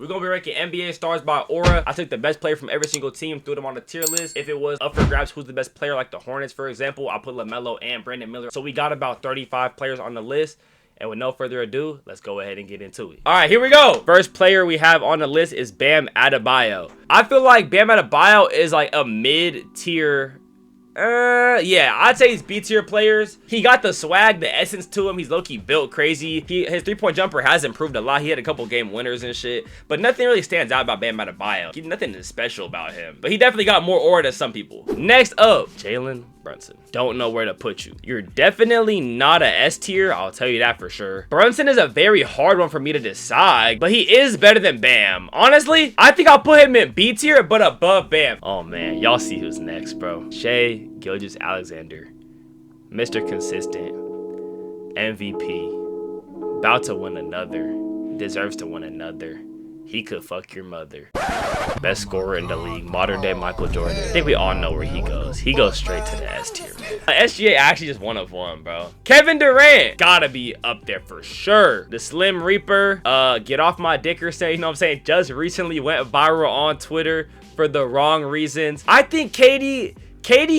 gonna be ranking NBA stars by aura. I took the best player from every single team, threw them on a tier list. If it was up for grabs, who's the best player, like the Hornets, for example, I'll put LaMelo and Brandon Miller. So we got about 35 players on the list. And with no further ado, let's go ahead and get into it. All right, here we go. First player we have on the list is Bam Adebayo. I feel like Bam Adebayo is like a mid-tier. Yeah, I'd say he's B-tier players. He got the swag, the essence to him. He's low-key built crazy. His three-point jumper has improved a lot. He had a couple game winners and shit, but nothing really stands out about Bam Adebayo. Nothing is special about him, but he definitely got more aura than some people. Next up, Jalen Brunson. Don't know where to put you. You're definitely not a S tier, I'll tell you that for sure. Brunson is a very hard one for me to decide, but he is better than Bam. Honestly, I think I'll put him in B tier, but above Bam. Oh man, y'all see who's next, bro. Shai Gilgeous-Alexander, Mr. Consistent, MVP, about to win another, deserves to win another. He could fuck your mother. Best scorer in the league, modern day Michael Jordan. I think we all know where he goes. He goes straight to the S tier. SGA actually just one of one, bro. Kevin Durant, gotta be up there for sure. The Slim Reaper, get off my dicker say, you know what I'm saying, just recently went viral on Twitter for the wrong reasons. I think KD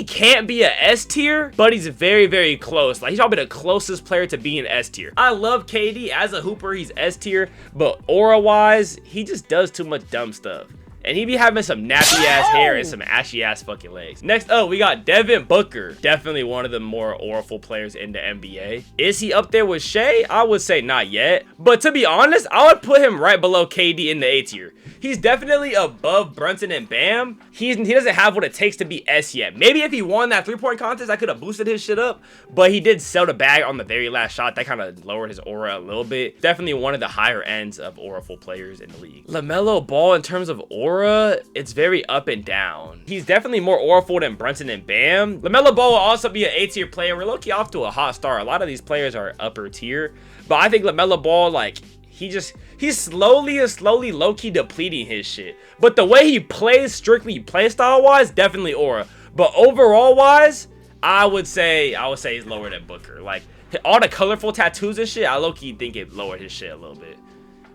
can't be a S tier, but he's very, very close. Like, he's probably the closest player to being S tier. I love KD as a hooper. He's S tier, but aura-wise, he just does too much dumb stuff. And he be having some nappy ass hair and some ashy ass fucking legs. Next up, we got Devin Booker. Definitely one of the more auraful players in the NBA. Is he up there with Shai? I would say not yet. But to be honest, I would put him right below KD in the A tier. He's definitely above Brunson and Bam. He doesn't have what it takes to be S yet. Maybe if he won that three-point contest, I could have boosted his shit up. But he did sell the bag on the very last shot. That kind of lowered his aura a little bit. Definitely one of the higher ends of auraful players in the league. LaMelo Ball, in terms of aura, it's very up and down. He's definitely more auraful than Brunson and Bam. LaMelo Ball will also be an A-tier player. We're low-key off to a hot start. A lot of these players are upper tier. But I think LaMelo Ball, like, he's slowly low-key depleting his shit. But the way he plays, strictly playstyle-wise, definitely aura. But overall-wise, I would say he's lower than Booker. Like, all the colorful tattoos and shit, I low-key think it lowered his shit a little bit.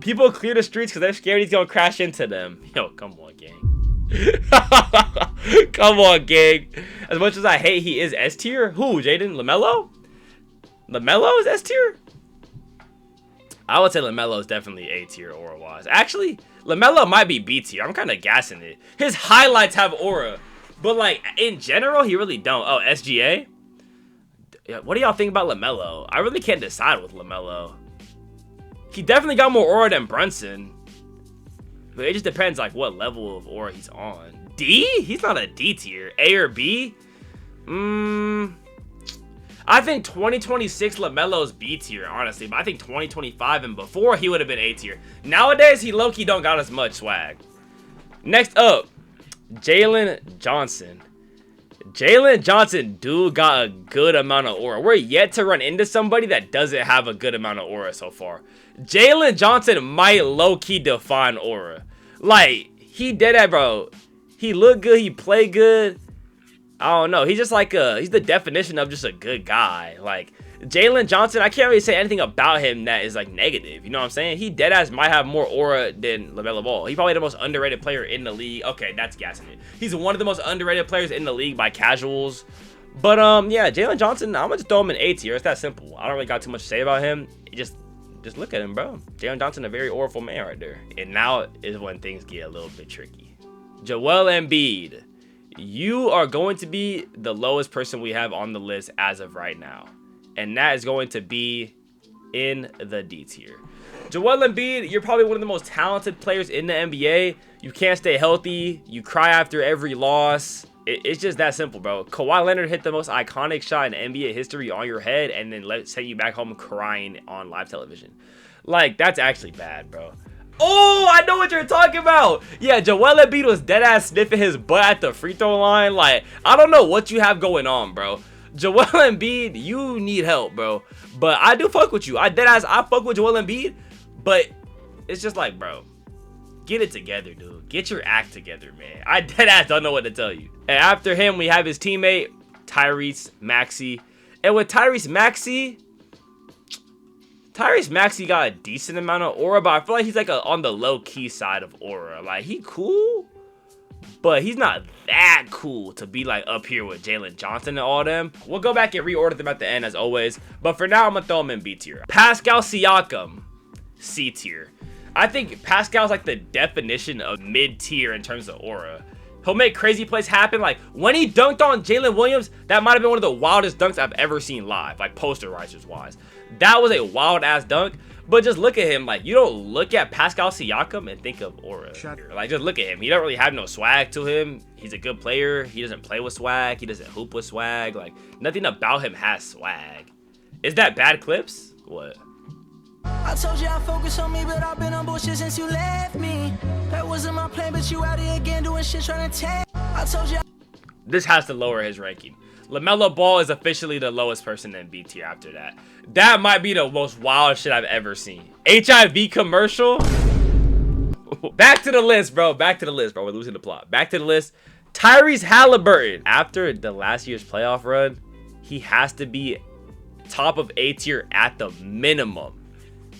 People clear the streets because they're scared he's gonna crash into them. Yo, come on, gang. Come on, gang. As much as I hate he is S tier. Who, Jaden? LaMelo? LaMelo is S tier? I would say LaMelo is definitely A tier aura-wise. Actually, LaMelo might be B tier. I'm kind of gassing it. His highlights have aura. But, like, in general, he really don't. Oh, SGA? What do y'all think about LaMelo? I really can't decide with LaMelo. He definitely got more aura than Brunson. But it just depends, like, what level of aura he's on. D? He's not a D tier. A or B? I think 2026 LaMelo's B tier, honestly. But I think 2025 and before, he would have been A tier. Nowadays, he low-key don't got as much swag. Next up, Jalen Johnson. Jalen Johnson do got a good amount of aura. We're yet to run into somebody that doesn't have a good amount of aura so far. Jalen Johnson might low-key define aura. Like, he did that, bro. He look good. He play good. I don't know. He's just like he's the definition of just a good guy. Like, Jalen Johnson, I can't really say anything about him that is, like, negative. You know what I'm saying? He deadass might have more aura than LaMelo Ball. He's probably the most underrated player in the league. Okay, that's gassing it. He's one of the most underrated players in the league by casuals. But, yeah, Jalen Johnson, I'm going to just throw him in A tier. It's that simple. I don't really got too much to say about him. Just look at him, bro. Jalen Johnson, a very auraful man right there. And now is when things get a little bit tricky. Joel Embiid, you are going to be the lowest person we have on the list as of right now. And that is going to be in the D tier. Joel Embiid, you're probably one of the most talented players in the NBA. You can't stay healthy. You cry after every loss. It's just that simple, bro. Kawhi Leonard hit the most iconic shot in NBA history on your head and then send you back home crying on live television. Like, that's actually bad, bro. Oh, I know what you're talking about. Yeah, Joel Embiid was deadass sniffing his butt at the free throw line. Like, I don't know what you have going on, bro. Joel Embiid, you need help, bro. But I do fuck with you. I fuck with Joel Embiid. But it's just like, bro, get it together, dude. Get your act together, man. I deadass don't know what to tell you. And after him, we have his teammate, Tyrese Maxey. And with Tyrese Maxey, Tyrese Maxey got a decent amount of aura, but I feel like he's like on the low-key side of aura. Like, he cool, but he's not that cool to be like up here with Jalen Johnson and all them. We'll go back and reorder them at the end as always, but for now I'm gonna throw him in B tier. Pascal Siakam, C tier. I think Pascal's like the definition of mid tier in terms of aura. He'll make crazy plays happen. Like when he dunked on Jalen Williams, that might have been one of the wildest dunks I've ever seen live, like posterizers wise. That was a wild ass dunk. But just look at him. Like, you don't look at Pascal Siakam and think of aura. Like, just look at him. He don't really have no swag to him. He's a good player. He doesn't play with swag. He doesn't hoop with swag. Like, nothing about him has swag. Is that bad clips? What? I told you I focus on me, but I've been on bullshit since you left me. That wasn't my plan, but you out here again doing shit trying to take. I told you. This has to lower his ranking. LaMelo Ball is officially the lowest person in B tier after that. That might be the most wild shit I've ever seen. HIV commercial. Back to the list, bro. Back to the list, bro. We're losing the plot. Back to the list. Tyrese Halliburton. After the last year's playoff run, he has to be top of A tier at the minimum.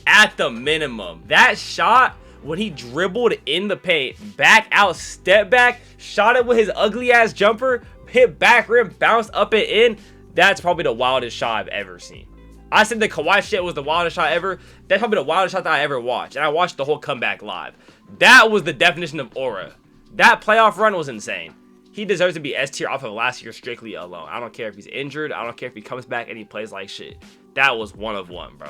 At the minimum. That shot when he dribbled in the paint, back out, step back, shot it with his ugly ass jumper, hit back rim, bounced up and in. That's probably the wildest shot I've ever seen. I said the Kawhi shit was the wildest shot ever. That's probably the wildest shot that I ever watched. And I watched the whole comeback live. That was the definition of aura. That playoff run was insane. He deserves to be S tier off of last year strictly alone. I don't care if he's injured. I don't care if he comes back and he plays like shit. That was one of one, bro.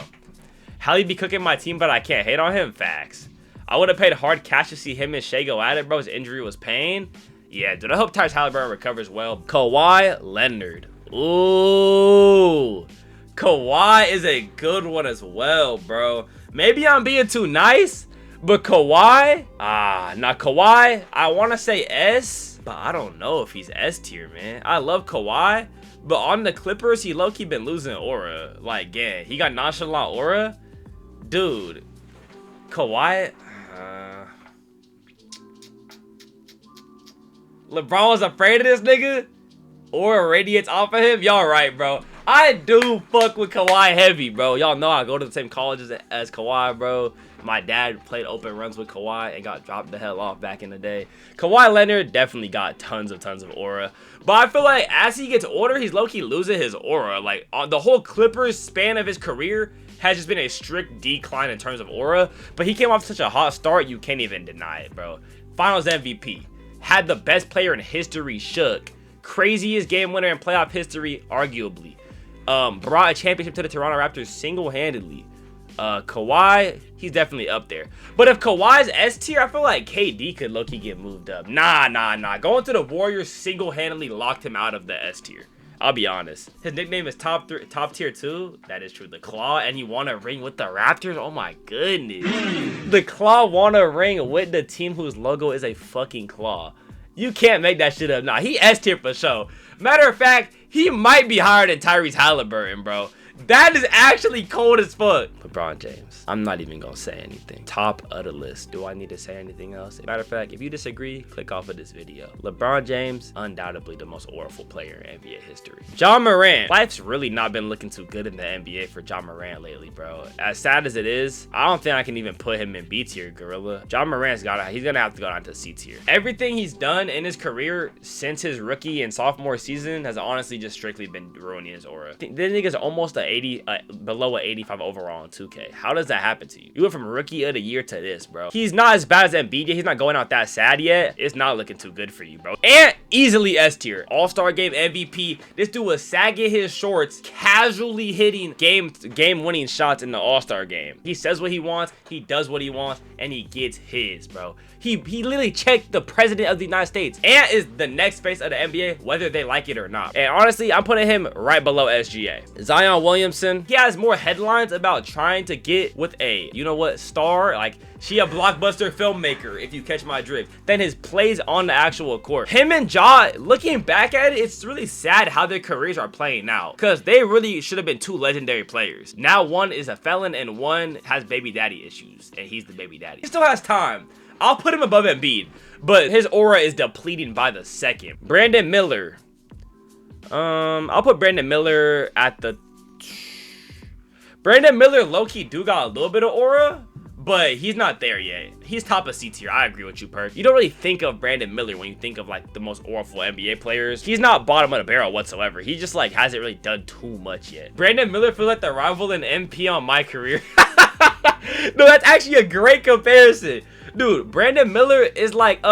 How he be cooking my team, but I can't hate on him? Facts. I would have paid hard cash to see him and Shai go at it, bro. His injury was pain. Yeah, dude, I hope Tyrese Halliburton recovers well. Kawhi Leonard. Ooh. Kawhi is a good one as well, bro. Maybe I'm being too nice, but Kawhi, Kawhi, I want to say S, but I don't know if he's S tier, man. I love Kawhi, but on the Clippers, he low-key been losing aura. Like, yeah, he got nonchalant aura. Dude, Kawhi, LeBron was afraid of this nigga? Aura radiates off of him? Y'all right, bro. I do fuck with Kawhi heavy, bro. Y'all know I go to the same colleges as Kawhi, bro. My dad played open runs with Kawhi and got dropped the hell off back in the day. Kawhi Leonard definitely got tons of aura. But I feel like as he gets older, he's low-key losing his aura. Like, on the whole Clippers span of his career has just been a strict decline in terms of aura. But he came off such a hot start, you can't even deny it, bro. Finals MVP. Had the best player in history shook. Craziest game winner in playoff history, arguably. Brought a championship to the Toronto Raptors single-handedly. Kawhi, he's definitely up there. But if Kawhi's S tier, I feel like KD could low-key get moved up. Nah. Going to the Warriors single-handedly locked him out of the S tier. I'll be honest. His nickname is top tier 2. That is true. The Claw, and he won a ring with the Raptors. Oh my goodness. The Claw won a ring with the team whose logo is a fucking claw. You can't make that shit up. Nah, he S tier for sure. Matter of fact, he might be higher than Tyrese Halliburton, bro. That is actually cold as fuck. LeBron James. I'm not even gonna say anything. Top of the list. Do I need to say anything else? Matter of fact, if you disagree, click off of this video. LeBron James, undoubtedly the most auraful player in NBA history. John Morant. Life's really not been looking too good in the NBA for John Morant lately, bro. As sad as it is, I don't think I can even put him in B tier, gorilla. John Morant's he's gonna have to go down to C tier. Everything he's done in his career since his rookie and sophomore season has honestly just strictly been ruining his aura. This nigga's almost below an 85 overall in 2K. How does that happen to you? You went from rookie of the year to this, bro. He's not as bad as Embiid yet. He's not going out that sad yet. It's not looking too good for you, bro. And easily S tier. All-Star game MVP. This dude was sagging his shorts, casually hitting game-winning shots in the All-Star game. He says what he wants, he does what he wants, and he gets his, bro. He literally checked the president of the United States. Ant is the next face of the NBA, whether they like it or not. And honestly, I'm putting him right below SGA. Zion Williamson, he has more headlines about trying to get with a, you know what, star, like she a blockbuster filmmaker, if you catch my drift, than his plays on the actual court. Him and Ja, looking back at it, it's really sad how their careers are playing now, because they really should have been two legendary players. Now one is a felon and one has baby daddy issues, and he's the baby daddy. He still has time. I'll put him above Embiid, but his aura is depleting by the second. Brandon Miller. I'll put Brandon Miller at the... Brandon Miller low-key do got a little bit of aura, but he's not there yet. He's top of C tier. I agree with you, Perk. You don't really think of Brandon Miller when you think of like the most auraful NBA players. He's not bottom of the barrel whatsoever. He just like hasn't really done too much yet. Brandon Miller feels like the rival in MP on my career. No, that's actually a great comparison. Dude, Brandon Miller is like,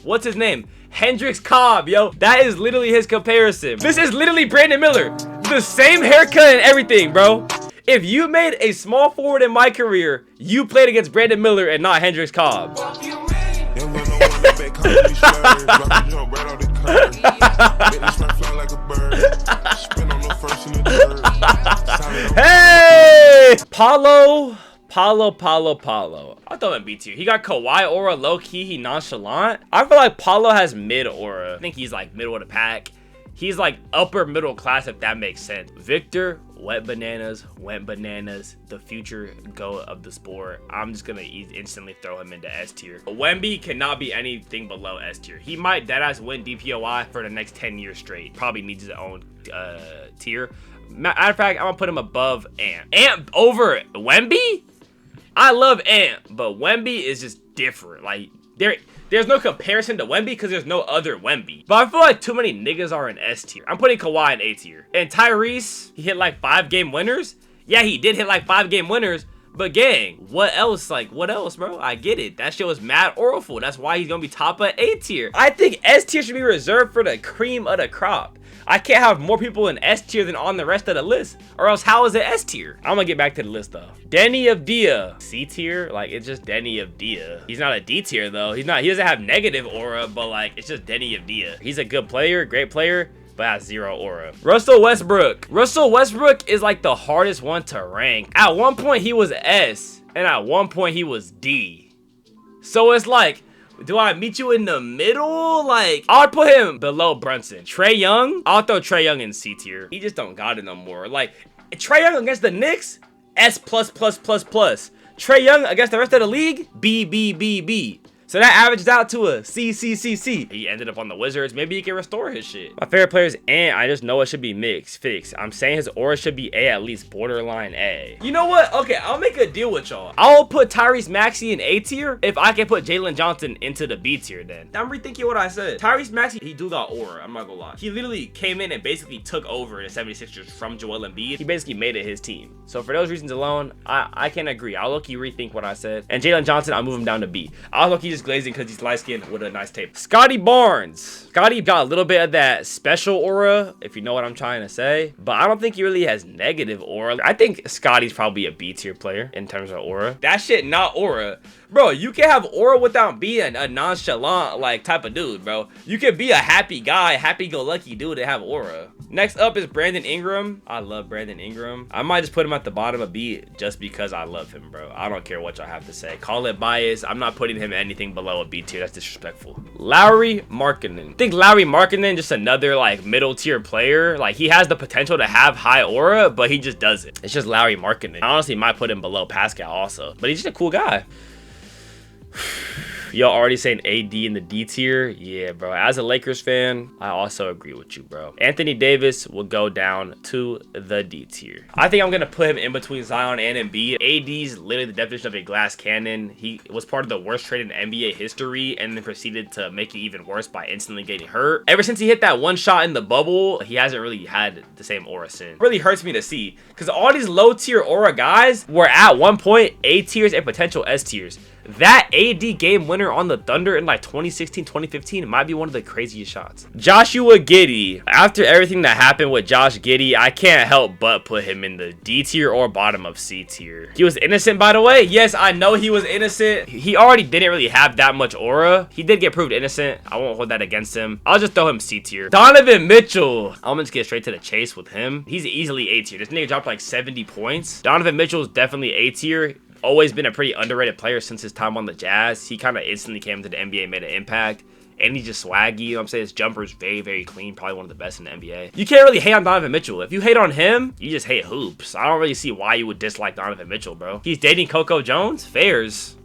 what's his name? Hendrix Cobb, yo. That is literally his comparison. This is literally Brandon Miller. The same haircut and everything, bro. If you made a small forward in my career, you played against Brandon Miller and not Hendrix Cobb. Hey! Paulo. I thought him B tier. He got Kawhi aura, low key. He nonchalant. I feel like Paulo has mid aura. I think he's like middle of the pack. He's like upper middle class, if that makes sense. Victor, wet bananas, the future GOAT of the sport. I'm just gonna instantly throw him into S tier. Wemby cannot be anything below S tier. He might deadass win DPOI for the next 10 years straight. Probably needs his own tier. Matter of fact, I'm gonna put him above Ant. Ant over Wemby? I love Ant, but Wemby is just different. Like, there's no comparison to Wemby because there's no other Wemby. But I feel like too many niggas are in S tier. I'm putting Kawhi in A tier. And Tyrese, he hit like 5-game winners. Yeah, he did hit like 5-game winners. But gang, what else? Like, what else, bro? I get it. That shit was mad auraful. That's why he's gonna be top of A tier. I think S tier should be reserved for the cream of the crop. I can't have more people in S tier than on the rest of the list, or else how is it S tier? I'm gonna get back to the list though. Denny of Dia, C tier, like it's just Denny of Dia. He's not a D tier though. He doesn't have negative aura, but like it's just Denny of Dia. He's a good player, great player, but has zero aura. Russell Westbrook. Russell Westbrook is like the hardest one to rank. At one point he was S, and at one point he was D. So it's like, do I meet you in the middle? Like, I'll put him below Brunson. Trae Young, I'll throw Trae Young in C tier. He just don't got it no more. Like, Trae Young against the Knicks, S++++. Trae Young against the rest of the league, B. So that averages out to a C. He ended up on the Wizards. Maybe he can restore his shit. My favorite player is Ant. I just know it should be fixed. I'm saying his aura should be A, at least borderline A. You know what? Okay, I'll make a deal with y'all. I'll put Tyrese Maxey in A tier if I can put Jalen Johnson into the B tier then. I'm rethinking what I said. Tyrese Maxey, he do got aura. I'm not gonna lie. He literally came in and basically took over the 76ers from Joel Embiid. He basically made it his team. So for those reasons alone, I can agree. I'll look you rethink what I said. And Jalen Johnson, I'll move him down to B. I'll look you just glazing because he's light-skinned with a nice tape. Scotty Barnes. Scotty got a little bit of that special aura, if you know what I'm trying to say. But I don't think he really has negative aura. I think Scotty's probably a B tier player in terms of aura. That shit not aura. Bro, you can have aura without being a nonchalant like type of dude, bro. You can be a happy guy, happy-go-lucky dude and have aura. Next up is Brandon Ingram. I love Brandon Ingram. I might just put him at the bottom of B just because I love him, bro. I don't care what y'all have to say. Call it bias. I'm not putting him anything below a B tier. That's disrespectful. Lauri Markkanen. I think Lauri Markkanen just another like middle tier player. Like he has the potential to have high aura, but he just doesn't. It's just Lauri Markkanen. I honestly might put him below Pascal also, but he's just a cool guy. Y'all already saying AD in the D tier? Yeah, bro. As a Lakers fan, I also agree with you, bro. Anthony Davis will go down to the D tier. I think I'm going to put him in between Zion and Embiid. AD's literally the definition of a glass cannon. He was part of the worst trade in NBA history and then proceeded to make it even worse by instantly getting hurt. Ever since he hit that one shot in the bubble, he hasn't really had the same aura since. It really hurts me to see because all these low tier aura guys were at one point A tiers and potential S tiers. That AD game winner on the Thunder in like 2016, 2015 might be one of the craziest shots. Joshua Giddey. After everything that happened with Josh Giddey, I can't help but put him in the D tier or bottom of C tier. He was innocent, by the way. Yes, I know he was innocent. He already didn't really have that much aura. He did get proved innocent. I won't hold that against him. I'll just throw him C tier. Donovan Mitchell. I'm gonna just get straight to the chase with him. He's easily A tier. This nigga dropped like 70 points. Donovan Mitchell's definitely A tier. Always been a pretty underrated player since his time on the Jazz. He kind of instantly came to the NBA, made an impact, and he's just swaggy. You know what I'm saying? His jumper's very, very clean. Probably one of the best in the NBA. You can't really hate on Donovan Mitchell. If you hate on him, you just hate hoops. I don't really see why you would dislike Donovan Mitchell, bro. He's dating Coco Jones? Fairs.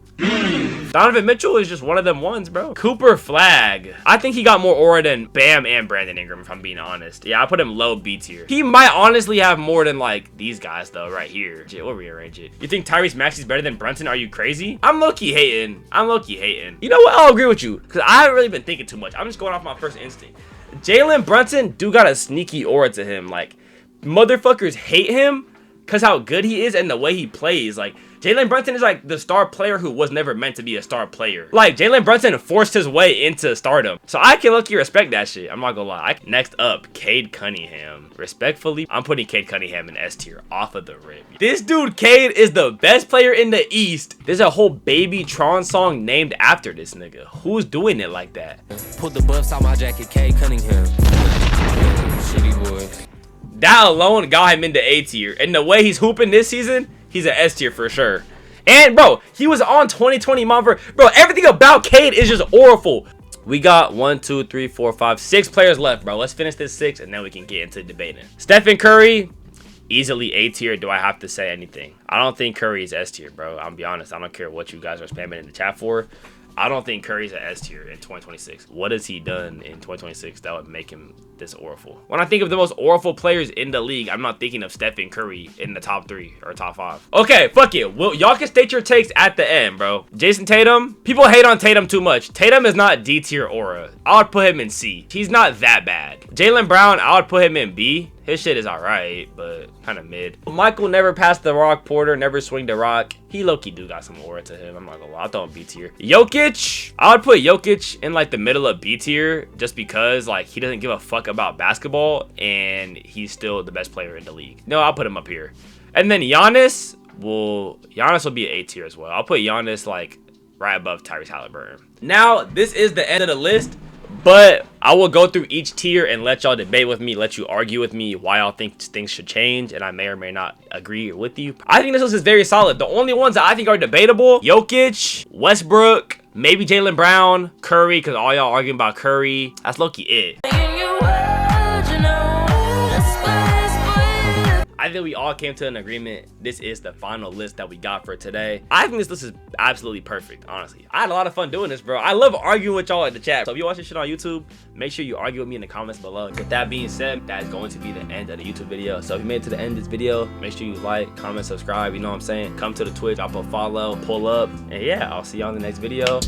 Donovan Mitchell is just one of them ones, bro. Cooper Flag. I think he got more aura than Bam and Brandon Ingram, if I'm being honest. Yeah, I put him low B tier. He might honestly have more than like these guys though, right here. We'll rearrange it. You think Tyrese Maxey's better than Brunson? Are you crazy? I'm low-key hating. You know what? I'll agree with you, because I haven't really been thinking too much. I'm just going off my first instinct. Jalen Brunson do got a sneaky aura to him. Like, motherfuckers hate him because how good he is and the way he plays. Like, Jalen Brunson is like the star player who was never meant to be a star player. Like, Jalen Brunson forced his way into stardom. So I can look, you respect that shit. I'm not gonna lie. Next up, Cade Cunningham. Respectfully, I'm putting Cade Cunningham in S tier off of the rip. This dude, Cade, is the best player in the East. There's a whole Baby Tron song named after this nigga. Who's doing it like that? Put the buffs on my jacket, Cade Cunningham. Shitty boy. That alone got him into A tier. And the way he's hooping this season, he's an S tier for sure. And bro, he was on 2020 Monver. Bro, everything about Cade is just awful. We got 1, 2, 3, 4, 5, 6 players left, bro. Let's finish this 6 and then we can get into debating. Stephen Curry, easily A tier. Do I have to say anything? I don't think Curry is S tier, bro. I'll be honest. I don't care what you guys are spamming in the chat for. I don't think Curry's an S tier in 2026. What has he done in 2026 that would make him this awful? When I think of the most awful players in the league, I'm not thinking of Stephen Curry in the top 3 or top 5. Okay, fuck it. Well, y'all can state your takes at the end, bro. Jason Tatum. People hate on Tatum too much. Tatum is not D tier aura. I would put him in C. He's not that bad. Jaylen Brown, I would put him in B. His shit is alright, but kind of mid. Michael never passed the rock. Porter never swinged the rock. He low-key do got some aura to him. I'm not gonna lie. I'll throw him B tier. Jokic, I would put Jokic in like the middle of B tier just because like he doesn't give a fuck about basketball and he's still the best player in the league. No, I'll put him up here. And then Giannis, well, Giannis will be an A tier as well. I'll put Giannis like right above Tyrese Halliburton. Now, this is the end of the list. But I will go through each tier and let y'all debate with me, let you argue with me why y'all think things should change, and I may or may not agree with you. I think this list is very solid. The only ones that I think are debatable, Jokic, Westbrook, maybe Jaylen Brown, Curry, because all y'all arguing about Curry. That's low-key it. I think we all came to an agreement. This is the final list that we got for today. I think this list is absolutely perfect, honestly. I had a lot of fun doing this, bro. I love arguing with y'all in the chat. So if you watch this shit on YouTube, make sure you argue with me in the comments below. With that being said, that is going to be the end of the YouTube video. So if you made it to the end of this video, make sure you like, comment, subscribe. You know what I'm saying? Come to the Twitch, I'll put follow, pull up. And yeah, I'll see y'all in the next video.